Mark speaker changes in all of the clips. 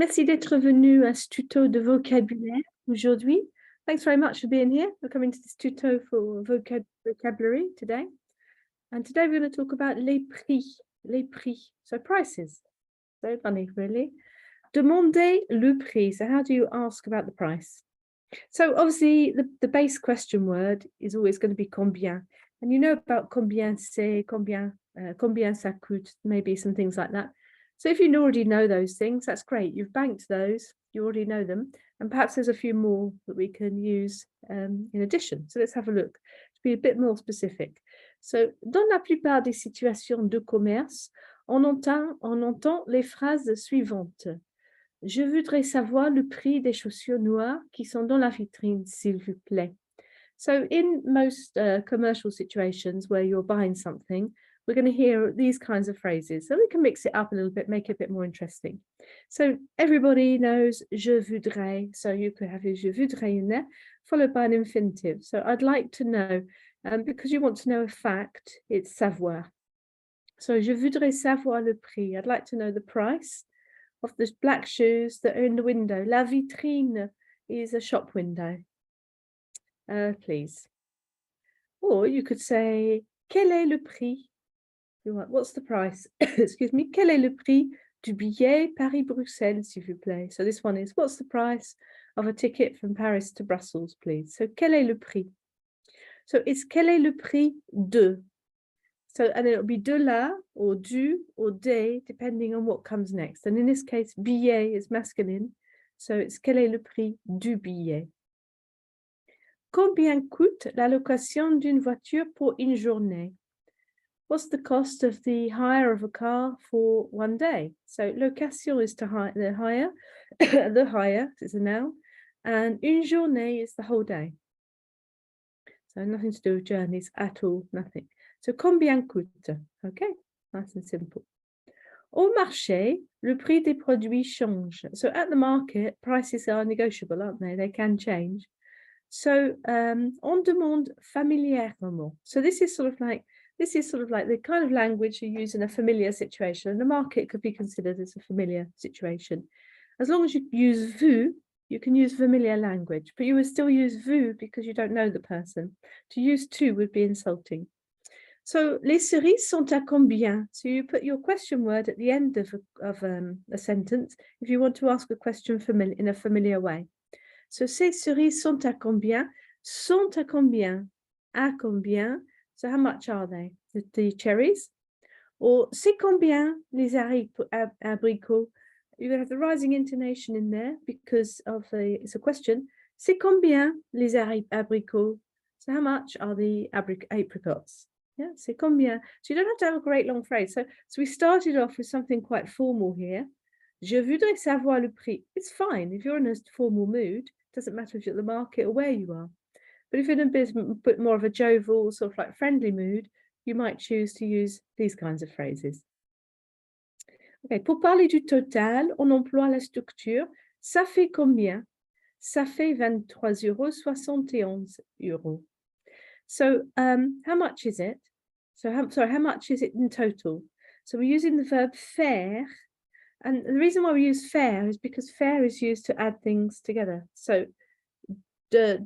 Speaker 1: Merci d'être venu à ce tuto de vocabulaire aujourd'hui. Thanks very much for being here. We're coming to this tuto for vocabulary today. And today we're going to talk about les prix, so prices. So funny, really. Demander le prix. So how do you ask about the price? So obviously the base question word is always going to be combien. And you know about combien c'est, combien ça coûte, maybe some things like that. So if you already know those things, that's great. You've banked those, you already know them. And perhaps there's a few more that we can use in addition. So let's have a look to be a bit more specific. So, dans la plupart des situations de commerce, on entend les phrases suivantes. Je voudrais savoir le prix des chaussures noires qui sont dans la vitrine, s'il vous plaît. So in most commercial situations where you're buying something, we're going to hear these kinds of phrases. So we can mix it up a little bit, make it a bit more interesting. So everybody knows je voudrais. So you could have je voudrais in there, followed by an infinitive. So I'd like to know, because you want to know a fact, it's savoir. So je voudrais savoir le prix. I'd like to know the price of the black shoes that are in the window. La vitrine is a shop window. Please. Or you could say, quel est le prix? What's the price? Excuse me. Quel est le prix du billet Paris-Bruxelles, s'il vous plaît? So this one is, what's the price of a ticket from Paris to Brussels, please? So quel est le prix? So it's quel est le prix de? So, and it'll be de la, or du, or des, depending on what comes next. And in this case, billet is masculine. So it's quel est le prix du billet? Combien coûte la location d'une voiture pour une journée? What's the cost of the hire of a car for one day? So location is to hire, the hire, the hire is a noun, and une journée is the whole day. So nothing to do with journeys at all, nothing. So combien coûte? Okay, nice and simple. Au marché, le prix des produits change. So at the market, prices are negotiable, aren't they? They can change. So on demande familièrement. So this is sort of like the kind of language you use in a familiar situation. And the market could be considered as a familiar situation. As long as you use vous, you can use familiar language, but you would still use vous because you don't know the person. To use tu would be insulting. So les cerises sont à combien? So you put your question word at the end of a sentence if you want to ask a question in a familiar way. So ces cerises sont à combien? Sont à combien? À combien? So how much are they? The cherries? Or c'est combien les abricots? You're going to have the rising intonation in there because it's a question. C'est combien les abricots? So how much are the apricots? Yeah, c'est combien? So you don't have to have a great long phrase. So we started off with something quite formal here. Je voudrais savoir le prix. It's fine if you're in a formal mood. Doesn't matter if you're at the market or where you are. But if you're in a bit more of a jovial, sort of like friendly mood, you might choose to use these kinds of phrases. Okay, pour parler du total, on emploie la structure. Ça fait combien? Ça fait 23,71 €. So how much is it? So how much is it in total? So we're using the verb faire. And the reason why we use faire is because faire is used to add things together. So, deux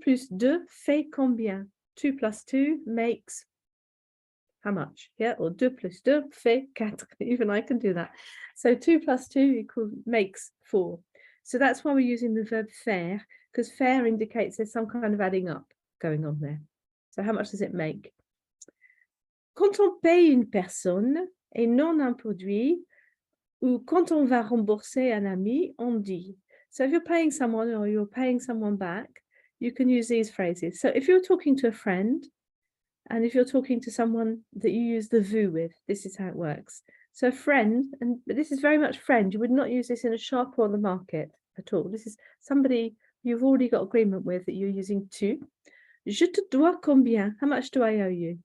Speaker 1: plus deux fait combien? 2 plus 2 makes how much? Yeah, or deux plus deux fait 4. Even I can do that. So 2 plus 2 makes 4. So that's why we're using the verb faire, because faire indicates there's some kind of adding up going on there. So how much does it make? Quand on paye une personne et non un produit, ou quand on va rembourser un ami, on dit. So if you're paying someone or you're paying someone back, you can use these phrases. So if you're talking to a friend, and if you're talking to someone that you use the vous with, this is how it works. So friend, and this is very much friend, you would not use this in a shop or the market at all. This is somebody you've already got agreement with that you're using tu. Je te dois combien? How much do I owe you?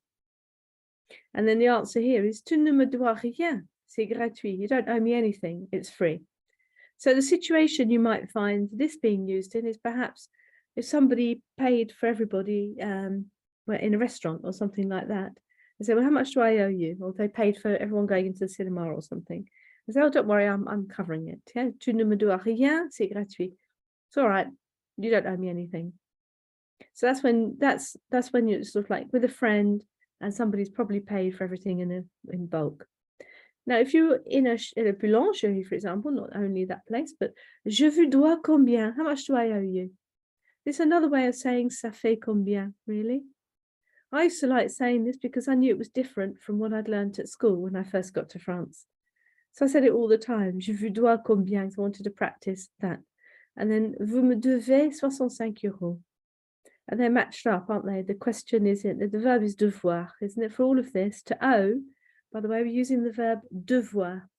Speaker 1: And then the answer here is tu ne me dois rien. C'est gratuit. You don't owe me anything. It's free. So the situation you might find this being used in is perhaps if somebody paid for everybody in a restaurant or something like that. They say, well, how much do I owe you? Or they paid for everyone going into the cinema or something. I say, oh, don't worry, I'm covering it. Yeah? Tu ne me dois rien, c'est gratuit. It's all right. You don't owe me anything. So that's when you're sort of like with a friend and somebody's probably paid for everything in bulk. Now, if you're in a boulangerie, for example, not only that place, but je vous dois combien? How much do I owe you? This is another way of saying ça fait combien, really. I used to like saying this because I knew it was different from what I'd learned at school when I first got to France. So I said it all the time. Je vous dois combien? Because I wanted to practice that. And then vous me devez 65 euros. And they're matched up, aren't they? The question is, the verb is devoir, isn't it? For all of this, to owe, by the way, we're using the verb devoir.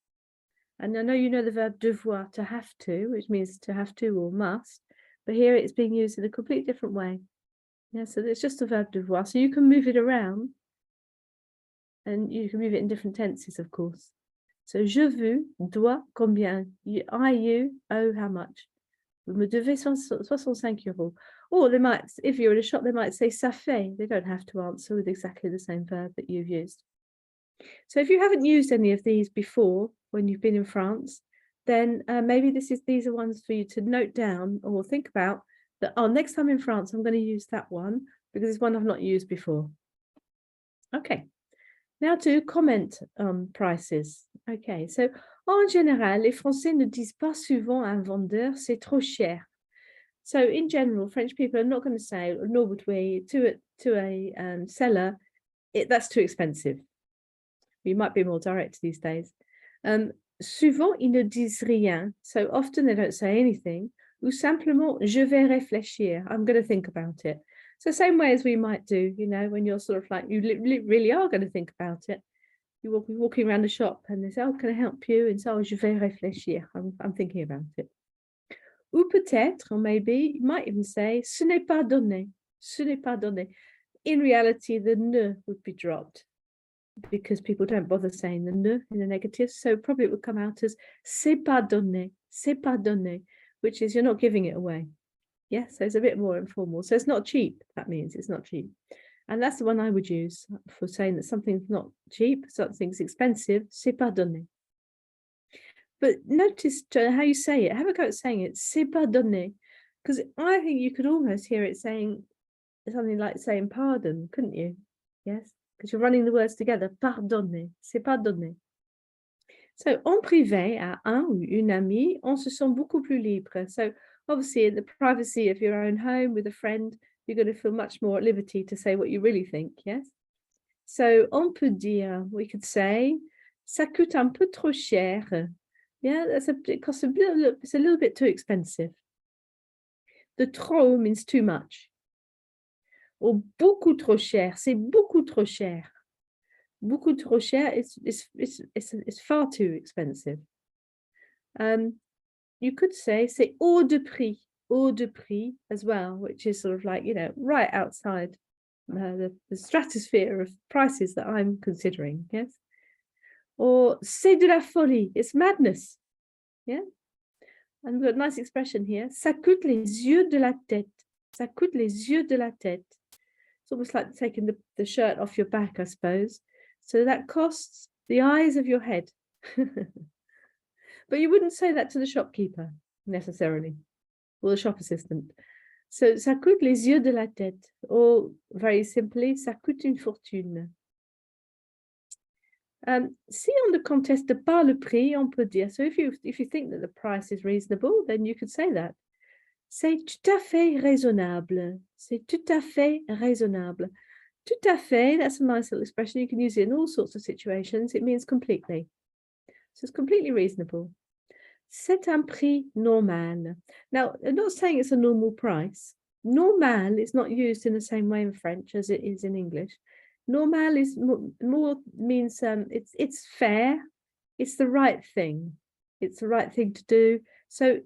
Speaker 1: And I know you know the verb devoir, to have to, which means to have to or must, but here it's being used in a completely different way. Yeah, so it's just the verb devoir. So you can move it around and you can move it in different tenses, of course. So je vous dois combien? You owe how much? Vous me devez 65 euros. Or they might, if you're in a shop, they might say ça fait. They don't have to answer with exactly the same verb that you've used. So if you haven't used any of these before when you've been in France, then maybe these are ones for you to note down or think about that, oh, next time in France, I'm going to use that one because it's one I've not used before. Okay, now to comment on prices. Okay, so en général, les Français ne disent pas souvent à un vendeur, c'est trop cher. So in general, French people are not going to say, nor would we, to a seller, that's too expensive. We might be more direct these days. Souvent, ils ne disent rien. So often they don't say anything. Ou simplement, je vais réfléchir. I'm going to think about it. So same way as we might do, you know, when you're sort of like, you really are going to think about it. You will be walking around the shop and they say, oh, can I help you? And so, je vais réfléchir. I'm thinking about it. Ou peut-être, or maybe, you might even say, ce n'est pas donné. Ce n'est pas donné. In reality, the ne would be dropped because people don't bother saying the ne in the negative. So probably it would come out as c'est pas donné, which is you're not giving it away. Yeah, so it's a bit more informal. So it's not cheap. That means it's not cheap. And that's the one I would use for saying that something's not cheap, something's expensive. C'est pas donné. But notice how you say it. Have a go at saying it. C'est pas donné. Because I think you could almost hear it saying something like saying pardon, couldn't you? Yes, because you're running the words together. Pardonnez. C'est pas donné. So, en privé, à un ou une amie, on se sent beaucoup plus libre. So, obviously, in the privacy of your own home with a friend, you're going to feel much more at liberty to say what you really think, yes? So, on peut dire, we could say, ça coûte un peu trop cher. Yeah, it costs it's a little bit too expensive. The trop means too much. Or beaucoup trop cher, c'est beaucoup trop cher. Beaucoup trop cher is far too expensive. You could say c'est hors de prix as well, which is sort of like, you know, right outside the stratosphere of prices that I'm considering, yes? Or c'est de la folie, it's madness, yeah? And we've got a nice expression here, ça coûte les yeux de la tête, ça coûte les yeux de la tête. It's almost like taking the shirt off your back, I suppose. So that costs the eyes of your head. But you wouldn't say that to the shopkeeper, necessarily, or the shop assistant. So, ça coûte les yeux de la tête, or very simply, ça coûte une fortune. Si on ne conteste pas le prix, on peut dire, so if you think that the price is reasonable, then you could say that. C'est tout à fait raisonnable. C'est tout à fait raisonnable. Tout à fait, that's a nice little expression. You can use it in all sorts of situations. It means completely. So it's completely reasonable. C'est un prix normal. Now, I'm not saying it's a normal price. Normal is not used in the same way in French as it is in English. Normal is more means it's fair. It's the right thing. It's the right thing to do. So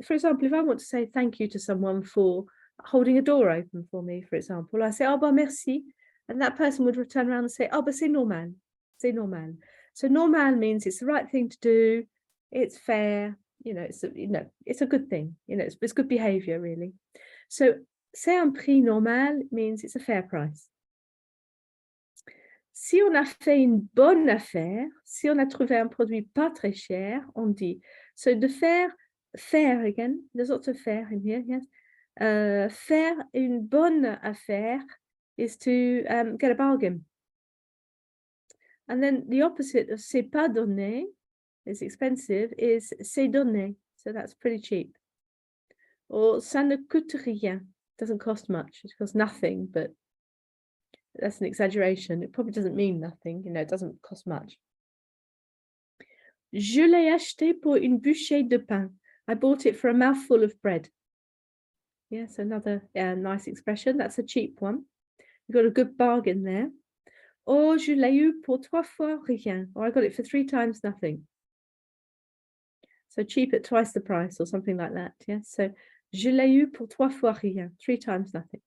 Speaker 1: for example, if I want to say thank you to someone for holding a door open for me, for example, I say, oh, bah, merci. And that person would return around and say, oh, but c'est normal. C'est normal. So normal means it's the right thing to do. It's fair. You know, it's a good thing. You know, it's good behavior, really. So c'est un prix normal means it's a fair price. Si on a fait une bonne affaire, si on a trouvé un produit pas très cher, on dit. So de faire again, there's lots of faire in here, yes. Faire une bonne affaire is to get a bargain. And then the opposite of c'est pas donné, is expensive, is c'est donné. So that's pretty cheap. Or ça ne coûte rien, doesn't cost much. It costs nothing, but that's an exaggeration. It probably doesn't mean nothing, you know, it doesn't cost much. Je l'ai acheté pour une bouchée de pain. I bought it for a mouthful of bread. Yes, another nice expression. That's a cheap one. You got a good bargain there. Or je l'ai eu pour 3 fois rien. Or I got it for 3 times nothing. So cheap at twice the price or something like that. Yes. So je l'ai eu pour 3 fois rien. 3 times nothing.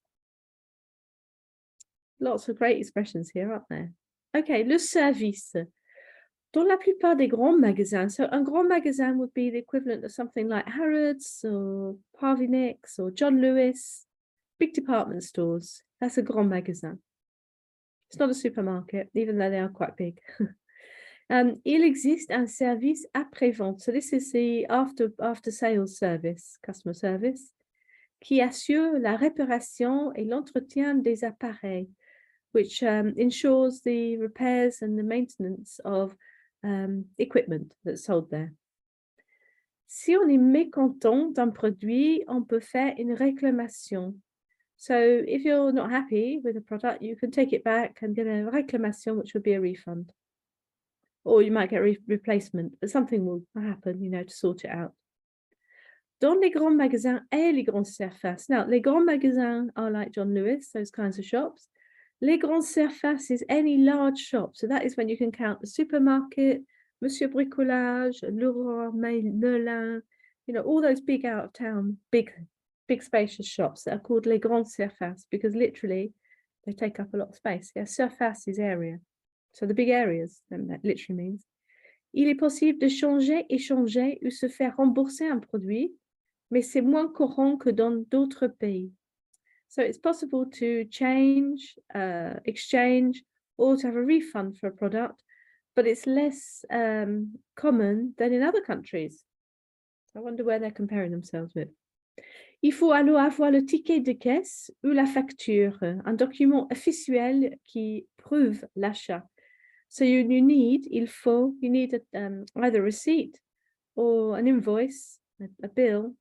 Speaker 1: Lots of great expressions here, aren't there? Okay, le service. Dans la plupart des grands magasins, so un grand magasin would be the equivalent of something like Harrods or Parvinex or John Lewis, big department stores. That's a grand magasin. It's not a supermarket, even though they are quite big. Il existe un service après-vente. So this is the after sales service, customer service, qui assure la réparation et l'entretien des appareils, which ensures the repairs and the maintenance of equipment that's sold there. Si on est mécontent d'un produit, on peut faire une réclamation. So if you're not happy with a product, you can take it back and get a réclamation, which would be a refund. Or you might get a replacement, but something will happen, you know, to sort it out. Dans les grands magasins et les grandes surfaces. Now, les grands magasins are like John Lewis, those kinds of shops. Les grandes surfaces is any large shop. So that is when you can count the supermarket, Monsieur Bricolage, Leroy Merlin, you know, all those big out of town, big spacious shops that are called les grandes surfaces because literally they take up a lot of space. Yeah, surface is area. So the big areas, that literally means. Il est possible de changer, échanger ou se faire rembourser un produit, mais c'est moins courant que dans d'autres pays. So it's possible to change, exchange, or to have a refund for a product, but it's less common than in other countries. I wonder where they're comparing themselves with. Il faut alors avoir le ticket de caisse ou la facture, un document officiel qui prouve l'achat. So you need either a receipt or an invoice, a bill,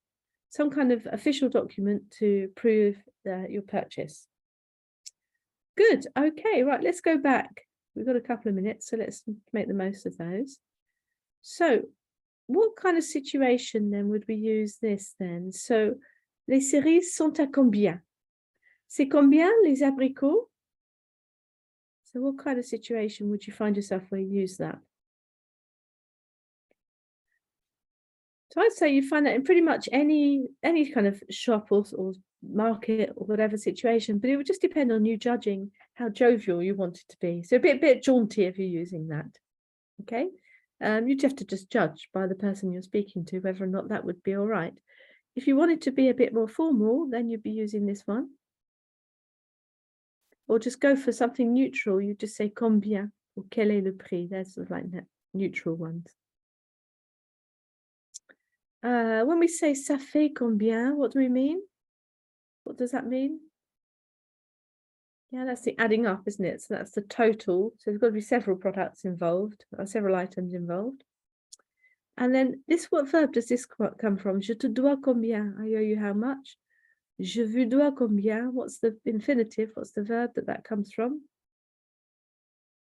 Speaker 1: some kind of official document to prove your purchase. Good. Okay, right, let's go back. We've got a couple of minutes, so let's make the most of those. So what kind of situation then would we use this then? So les cerises sont à combien? C'est combien les abricots? So what kind of situation would you find yourself where you use that? So I'd say you find that in pretty much any kind of shop or market or whatever situation, but it would just depend on you judging how jovial you want it to be. So a bit jaunty if you're using that. Okay, you'd have to just judge by the person you're speaking to whether or not that would be all right. If you want it to be a bit more formal, then you'd be using this one. Or just go for something neutral. You just say combien or quel est le prix. They're sort of like neutral ones. When we say ça fait combien, what do we mean? What does that mean? Yeah, that's the adding up, isn't it? So that's the total. So there's got to be several products involved, or several items involved. And then what verb does this come from? Je te dois combien? I owe you how much? Je vous dois combien? What's the infinitive? What's the verb that comes from?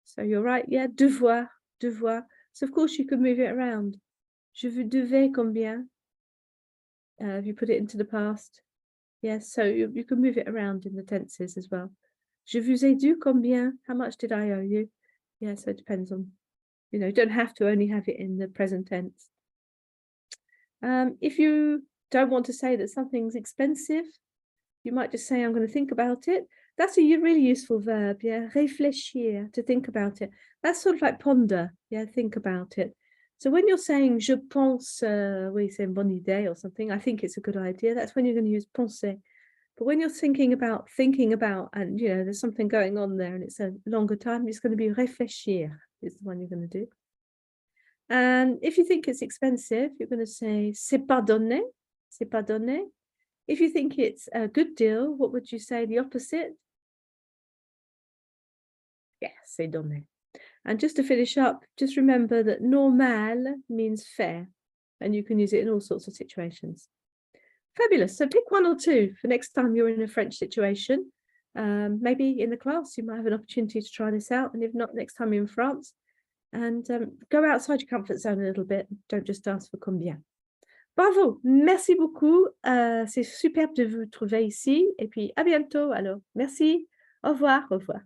Speaker 1: So you're right, yeah, devoir, devoir. So of course you could move it around. Je vous devais combien? If you put it into the past. Yes, so you can move it around in the tenses as well. Je vous ai dû combien? How much did I owe you? Yeah, so it depends on, you know, you don't have to only have it in the present tense. If you don't want to say that something's expensive, you might just say, I'm going to think about it. That's a really useful verb, yeah, réfléchir, to think about it. That's sort of like ponder, yeah, think about it. So when you're saying je pense, we say bonne idée or something, I think it's a good idea. That's when you're going to use penser. But when you're thinking about, and you know, there's something going on there and it's a longer time, it's going to be réfléchir is the one you're going to do. And if you think it's expensive, you're going to say c'est pas donné, c'est pas donné. If you think it's a good deal, what would you say the opposite? Yes, c'est donné. And just to finish up, just remember that normal means fair, and you can use it in all sorts of situations. Fabulous. So pick one or two for next time you're in a French situation. Maybe in the class, you might have an opportunity to try this out. And if not, next time you're in France. And go outside your comfort zone a little bit. Don't just ask for combien. Bravo. Merci beaucoup. C'est superbe de vous trouver ici. Et puis à bientôt. Alors, merci. Au revoir. Au revoir.